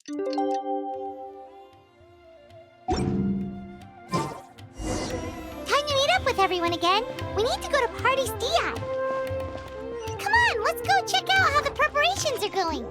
Time to meet up with everyone again. We need to go to Party's Dhyai. Come on, let's go check out how the preparations are going.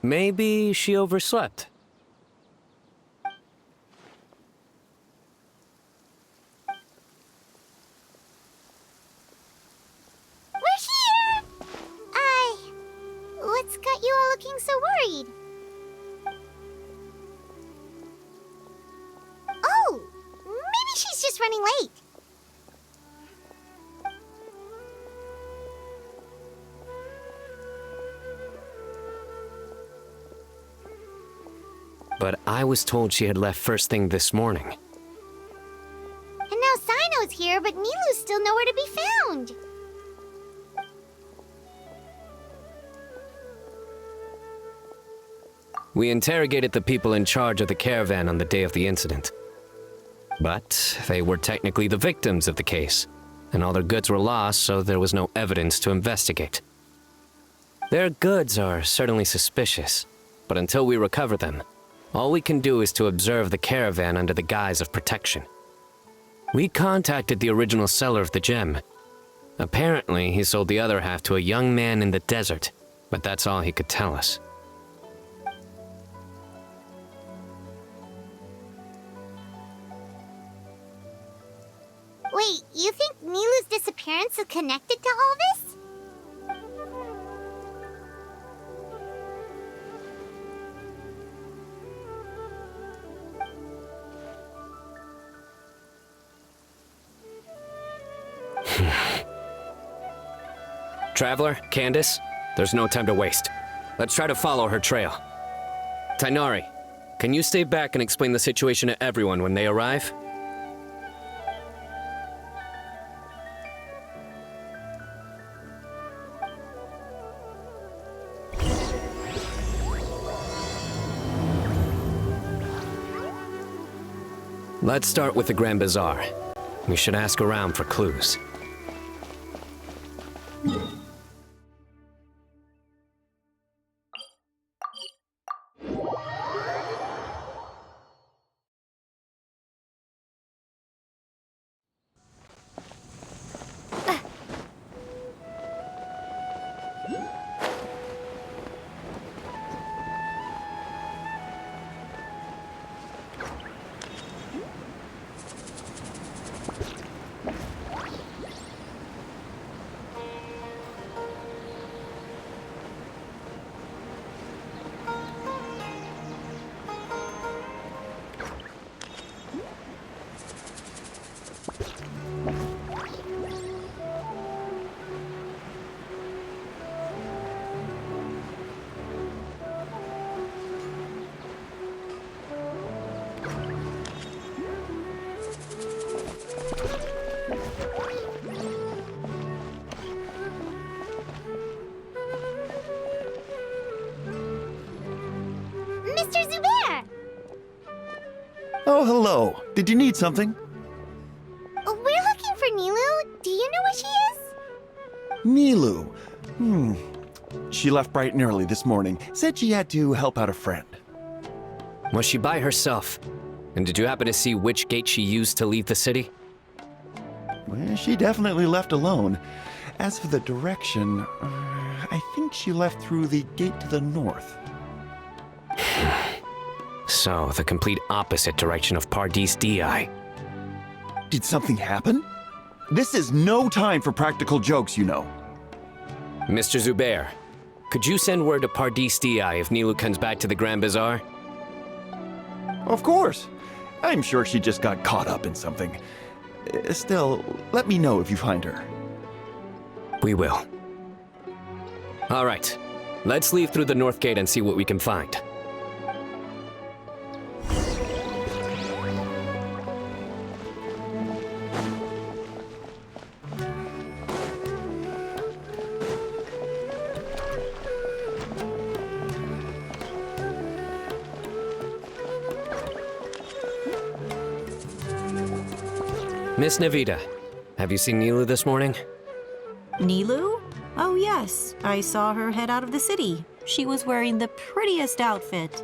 Maybe she overslept. We're here! What's got you all looking so worried? Oh, maybe she's just running late. But I was told she had left first thing this morning. And now Cyno's here, but Nilou's still nowhere to be found. We interrogated the people in charge of the caravan on the day of the incident. But they were technically the victims of the case. and all their goods were lost, so there was no evidence to investigate. Their goods are certainly suspicious, but until we recover them, all we can do is to observe the caravan under the guise of protection. We contacted the original seller of the gem. Apparently, he sold the other half to a young man in the desert, but that's all he could tell us. Wait, you think Nilou's disappearance is connected to all this? Traveler, Candace, there's no time to waste. Let's try to follow her trail. Tainari, can you stay back and explain the situation to everyone when they arrive? Let's start with the Grand Bazaar. We should ask around for clues. Mr. Zubair! Oh, hello. Did you need something? We're looking for Nilou. Do you know where she is? Nilou. She left bright and early this morning. Said she had to help out a friend. Was she by herself? And did you happen to see which gate she used to leave the city? Well, she definitely left alone. As for the direction, I think she left through the gate to the north. So, the complete opposite direction of Paradis Dhyai. Did something happen? This is no time for practical jokes, you know. Mr. Zubair, could you send word to Paradis Dhyai if Nilou comes back to the Grand Bazaar? Of course. I'm sure she just got caught up in something. Still, let me know if you find her. We will. All right. Let's leave through the north gate and see what we can find. Miss Nahida, have you seen Nilou this morning? Nilou? Oh yes, I saw her head out of the city. She was wearing the prettiest outfit.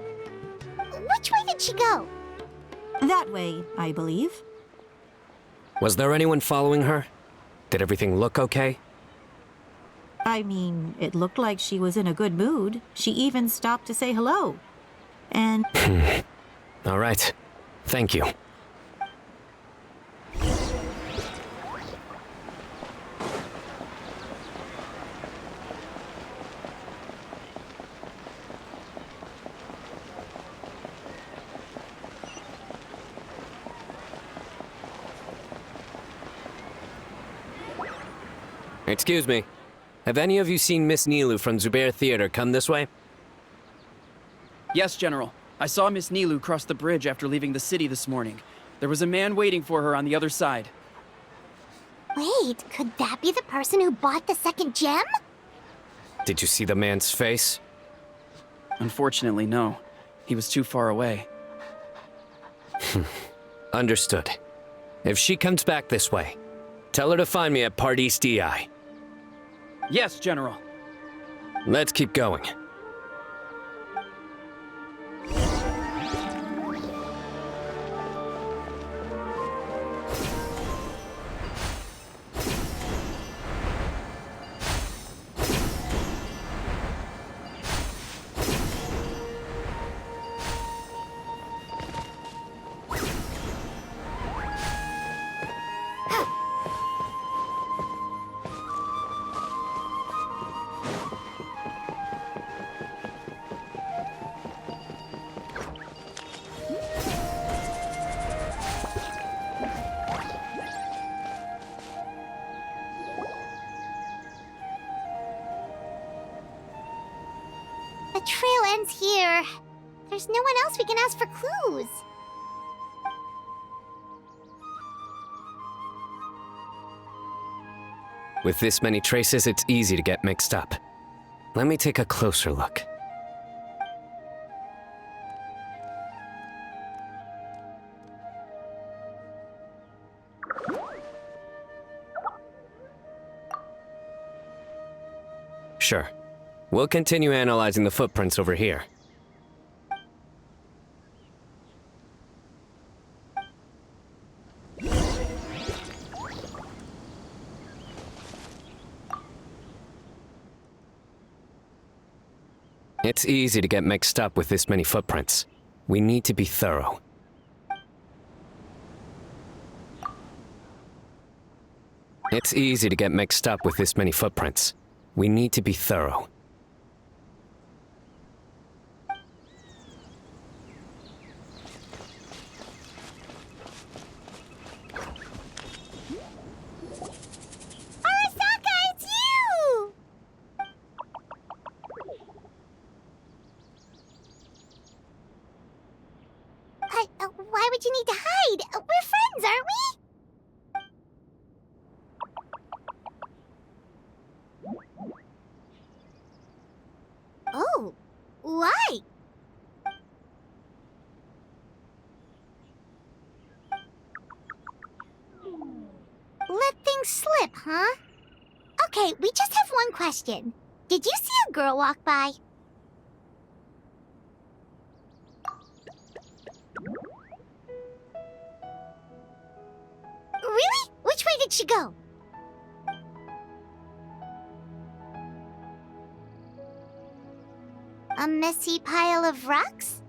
Which way did she go? That way, I believe. Was there anyone following her? Did everything look okay? I mean, it looked like she was in a good mood. She even stopped to say hello. And... All right. Thank you. Excuse me. Have any of you seen Miss Nilou from Zubair Theater come this way? Yes, General. I saw Miss Nilou cross the bridge after leaving the city this morning. There was a man waiting for her on the other side. Wait, could that be the person who bought the second gem? Did you see the man's face? Unfortunately, no. He was too far away. Understood. If she comes back this way, Tell her to find me at Paradise Dhyai. Yes, General. Let's keep going. The trail ends here. There's no one else we can ask for clues. With this many traces, it's easy to get mixed up. Let me take a closer look. Sure. We'll continue analyzing the footprints over here. It's easy to get mixed up with this many footprints. We need to be thorough. It's easy to get mixed up with this many footprints. We need to be thorough. Arasaka, it's you! Why would you need to hide? We're friends, aren't we? Oh, why? Let things slip, huh? Okay, we just have one question. Did you see a girl walk by? Really? Which way did she go? A messy pile of rocks?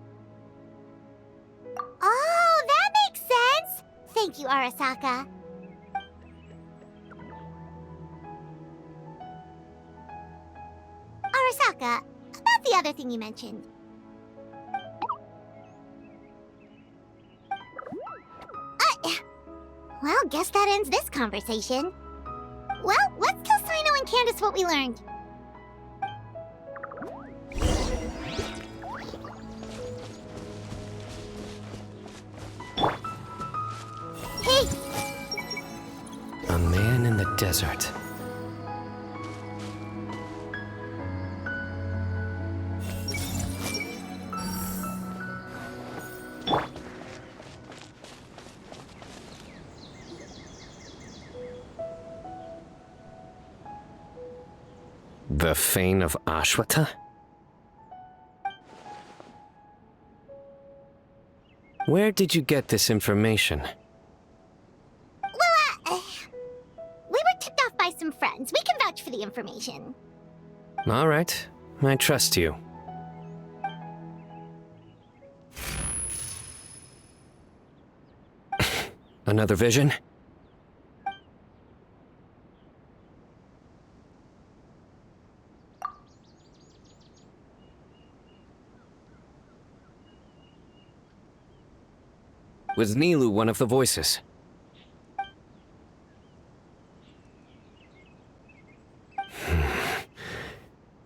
Oh, that makes sense! Thank you, Arasaka. Arasaka, about the other thing you mentioned. Well, guess that ends this conversation. Well, let's tell Cyno and Candace what we learned. Hey! A man in the desert. The Fane of Ashwata? Where did you get this information? Well, we were tipped off by some friends. We can vouch for the information. All right, I trust you. Another vision? Was Nilou one of the voices?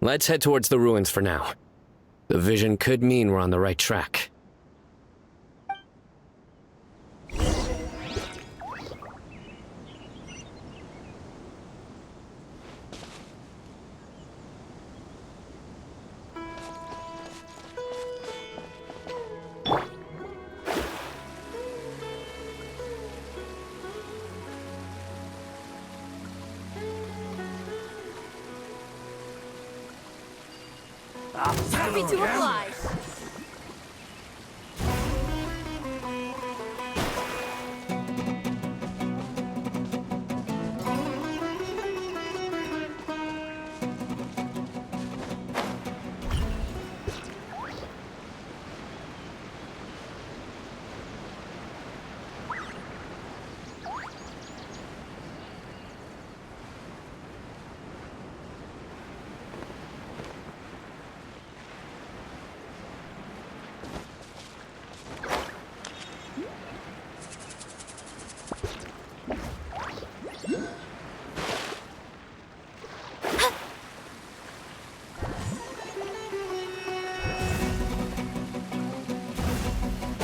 Let's head towards the ruins for now. The vision could mean we're on the right track. Happy to oblige.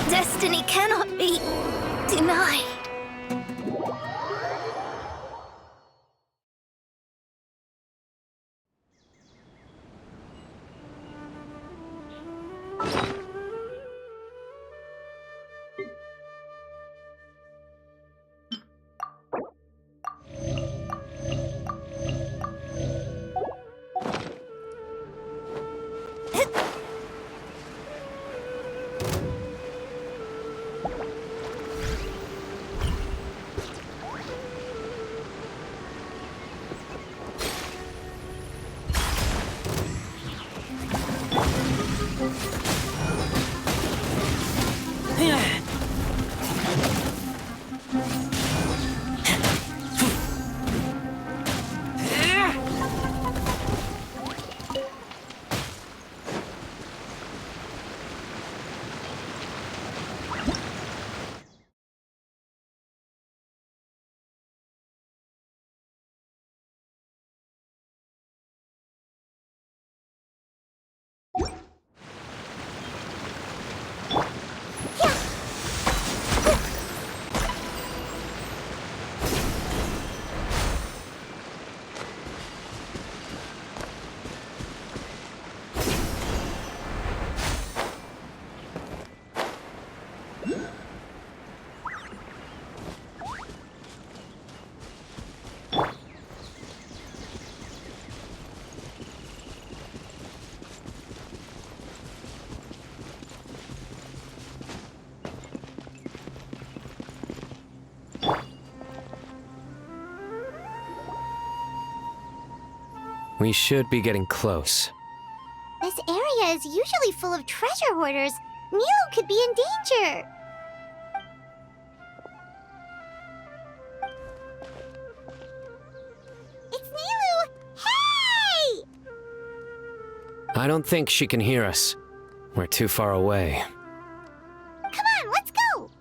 Destiny cannot be denied. We should be getting close. This area is usually full of treasure hoarders. Nilou could be in danger. It's Nilou! Hey! I don't think she can hear us. We're too far away. Come on, let's go!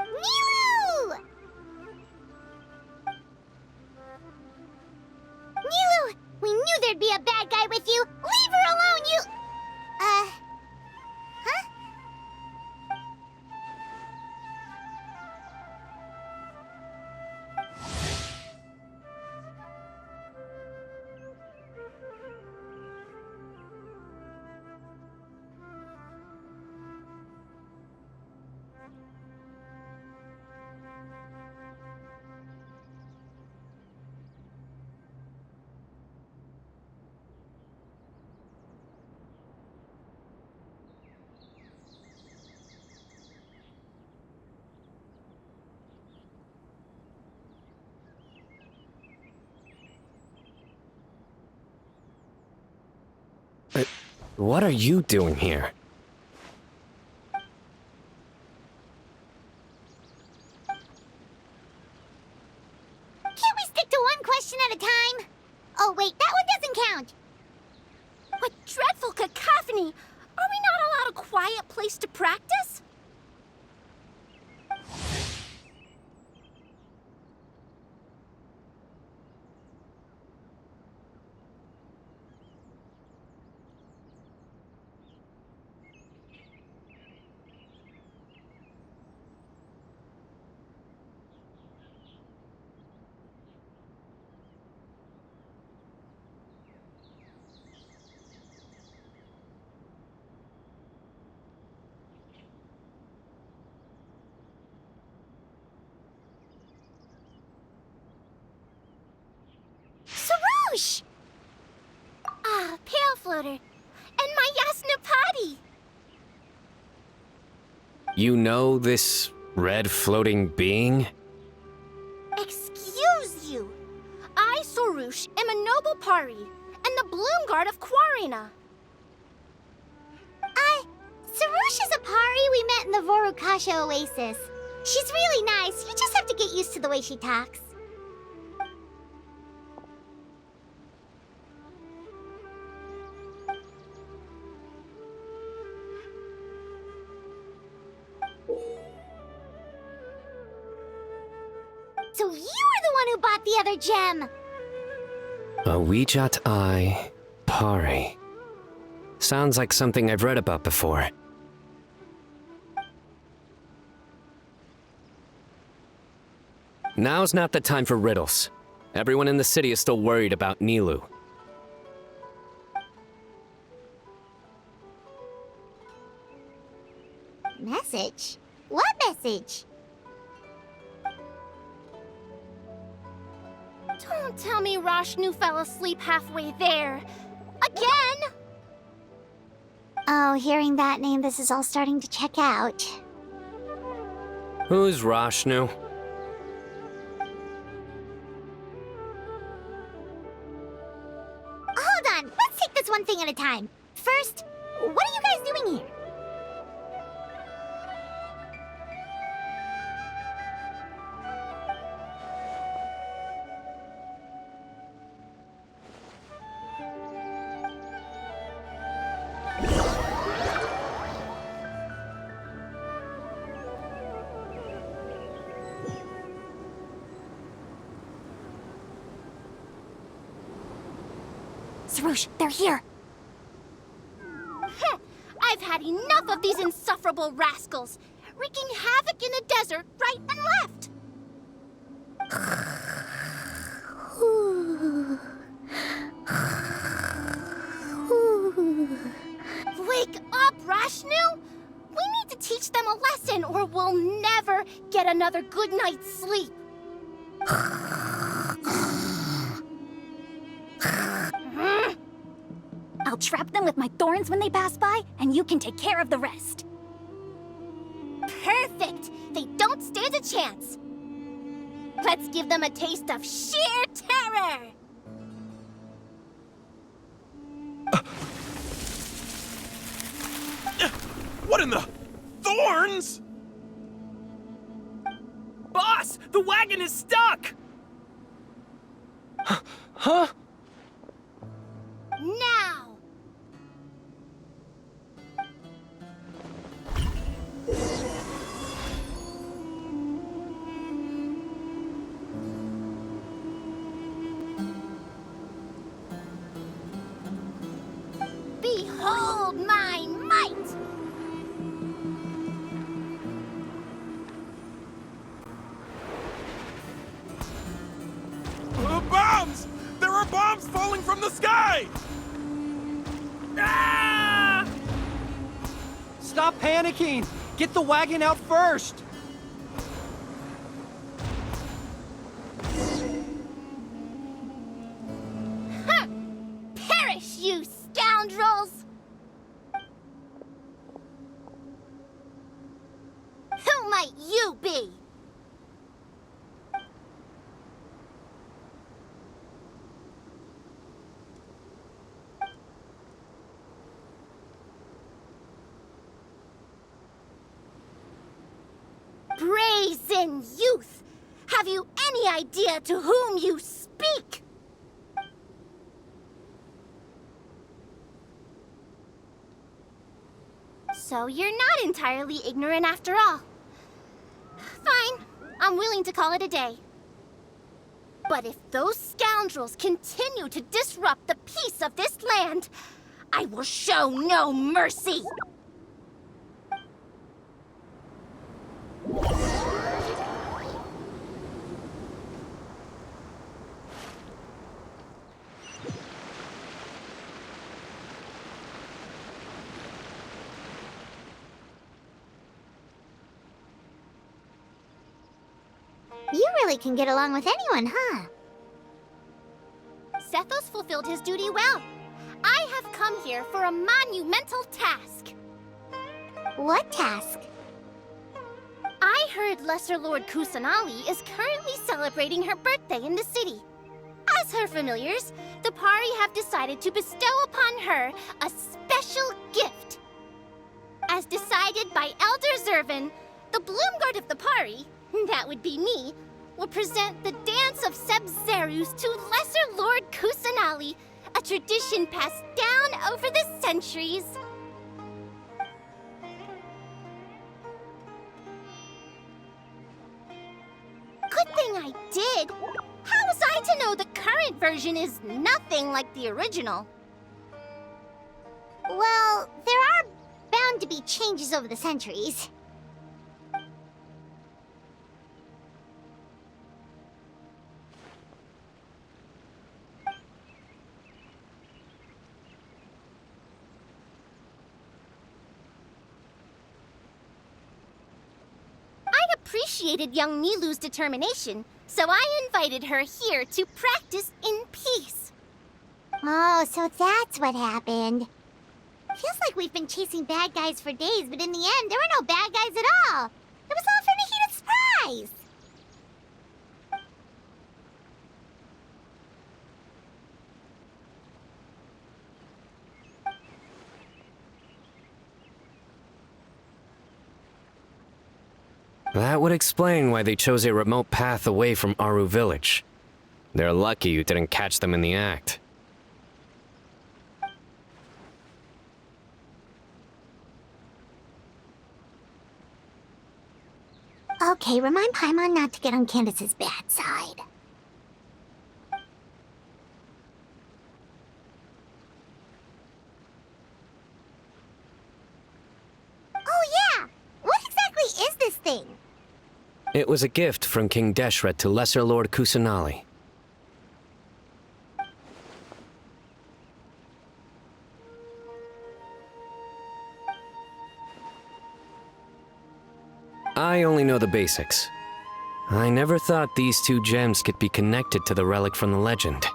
Nilou! Nilou! We knew there'd be a bad guy with you! Leave her alone, you... Huh? What are you doing here? Can't we stick to one question at a time? Oh wait, that one doesn't count. What dreadful cacophony! Are we not allowed a quiet place to practice? Sarush! Ah, Pale Floater. And my Yasnapati! You know this red floating being? Excuse you! I, Sarush, am a noble Pari, and the Bloom Guard of Quarina. Sarush is a Pari we met in the Vurukasha Oasis. She's really nice, you just have to get used to the way she talks. So you were the one who bought the other gem! A Wijat Eye Pari. Sounds like something I've read about before. Now's not the time for riddles. Everyone in the city is still worried about Nilou. Message? What message? Don't tell me Rashnu fell asleep halfway there. Again! Oh, hearing that name, this is all starting to check out. Who's Rashnu? Hold on, let's take this one thing at a time. First, what are you guys doing here? Sarush, they're here. I've had enough of these insufferable rascals, wreaking havoc in the desert right and left. Wake up, Rashnu! We need to teach them a lesson or we'll never get another good night's sleep. I'll trap them with my thorns when they pass by, and you can take care of the rest. Perfect! They don't stand a chance. Let's give them a taste of sheer terror! What in the... Thorns?! Boss! The wagon is stuck! Huh? Now! Behold my might! Bombs! There are bombs falling from the sky! Ah! Stop panicking! Get the wagon out first! Huh! Perish, you scoundrels! Who might you be? Brazen youth! Have you any idea to whom you speak? So you're not entirely ignorant after all. Fine, I'm willing to call it a day. But if those scoundrels continue to disrupt the peace of this land, I will show no mercy! You really can get along with anyone, huh? Sethos fulfilled his duty well. I have come here for a monumental task. What task? I heard Lesser Lord Kusanali is currently celebrating her birthday in the city. As her familiars, the Pari have decided to bestow upon her a special gift. As decided by Elder Zervin, the Bloomguard of the Pari, that would be me, will present the Dance of Sebzerus to Lesser Lord Kusanali, a tradition passed down over the centuries. Good thing I did. How was I to know the current version is nothing like the original? Well, there are bound to be changes over the centuries. I appreciated young Nilou's determination, so I invited her here to practice in peace. Oh, so that's what happened. Feels like we've been chasing bad guys for days, but in the end, there were no bad guys at all. It was all for Nahida's surprise. That would explain why they chose a remote path away from Aru village. They're lucky you didn't catch them in the act. Okay, remind Paimon not to get on Candace's bad side. Oh yeah! What exactly is this thing? It was a gift from King Deshret to Lesser Lord Kusanali. I only know the basics. I never thought these two gems could be connected to the relic from the legend.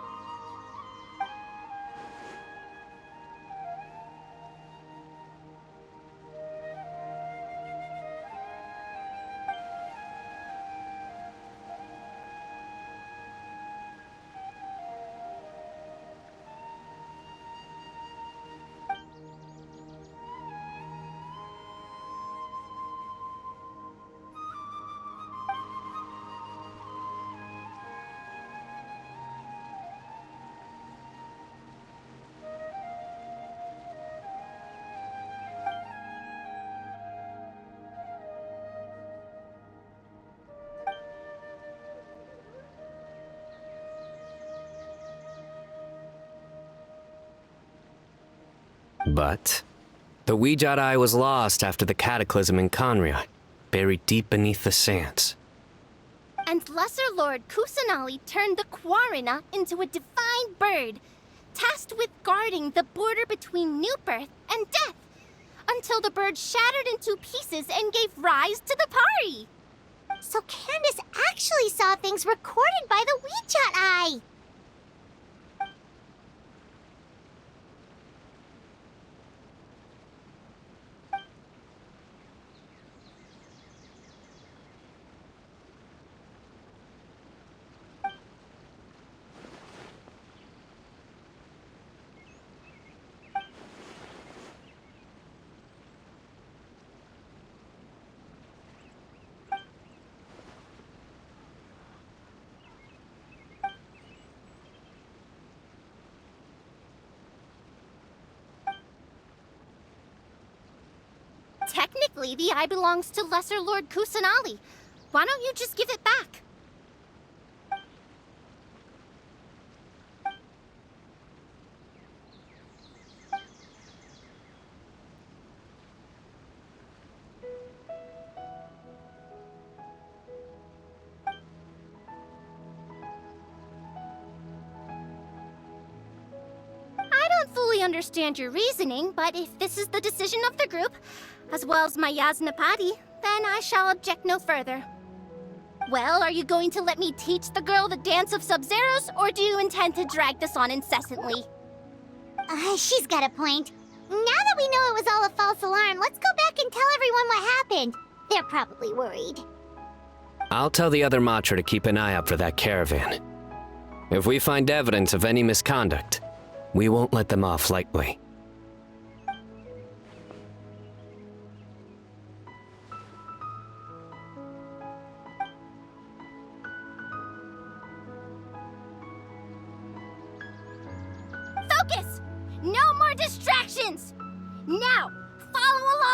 But the Eye was lost after the cataclysm in Conria, buried deep beneath the sands. And Lesser Lord Kusanali turned the Quarina into a divine bird, tasked with guarding the border between new birth and death, until the bird shattered into pieces and gave rise to the Pari. So Candace actually saw things recorded by the Eye. Technically, the eye belongs to Lesser Lord Kusanali. Why don't you just give it back? I don't fully understand your reasoning, but if this is the decision of the group, as well as my Yasnapati, then I shall object no further. Well, are you going to let me teach the girl the dance of Sub-Zeros, or do you intend to drag this on incessantly? She's got a point. Now that we know it was all a false alarm, let's go back and tell everyone what happened. They're probably worried. I'll tell the other Matra to keep an eye out for that caravan. If we find evidence of any misconduct, we won't let them off lightly. Focus! No more distractions! Now, follow along!